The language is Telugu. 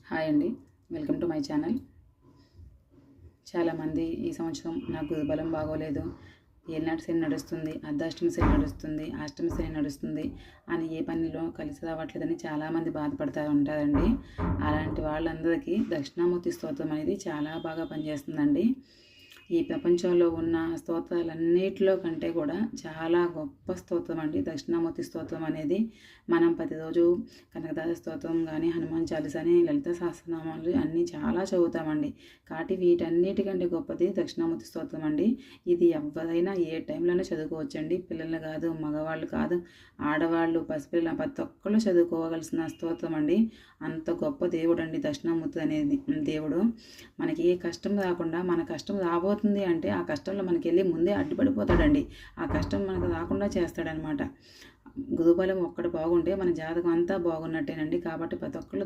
హాయ్ అండి, వెల్కమ్ టు మై ఛానల్. చాలామంది ఈ సంవత్సరం నాకు బలం బాగోలేదు, ఏలినాటి శని నడుస్తుంది, అర్ధాష్టమి శని నడుస్తుంది, అష్టమి శని నడుస్తుంది అని ఏ పనిలో కలిసి రావట్లేదని చాలామంది బాధపడుతూ ఉంటారండి. అలాంటి వాళ్ళందరికీ దక్షిణామూర్తి స్తోత్రం అనేది చాలా బాగా పనిచేస్తుందండి. ఈ ప్రపంచంలో ఉన్న స్తోత్రాలన్నిటిలో కంటే కూడా చాలా గొప్ప స్తోత్రం అండి దక్షిణామూర్తి స్తోత్రం అనేది. మనం ప్రతిరోజు కనకదార స్తోత్రం కానీ, హనుమాన్ చాలీసా అని, లలిత సహస్రనామాలు అన్నీ చాలా చదువుతామండి. కాబట్టి వీటన్నిటికంటే గొప్పది దక్షిణామూర్తి స్తోత్రం అండి. ఇది ఎవరైనా ఏ టైంలోనే చదువుకోవచ్చండి. పిల్లలు కాదు, మగవాళ్ళు కాదు, ఆడవాళ్ళు, పసిపిల్లలు ప్రతి ఒక్కళ్ళు చదువుకోవాల్సిన స్తోత్రం అండి. అంత గొప్ప దేవుడు అండి దక్షిణామూర్తి అనేది దేవుడు. మనకి ఏ కష్టం రాకుండా, మన కష్టం రాబోతుంది అంటే ఆ కష్టంలో మనకి వెళ్ళి ముందే అడ్డుపడిపోతాడండి. ఆ కష్టం మనకు రాకుండా చేస్తాడనమాట. గురుబలం ఒక్కటి బాగుంటే మన జాతకం అంతా బాగున్నట్టేనండి. కాబట్టి ప్రతి ఒక్కళ్ళు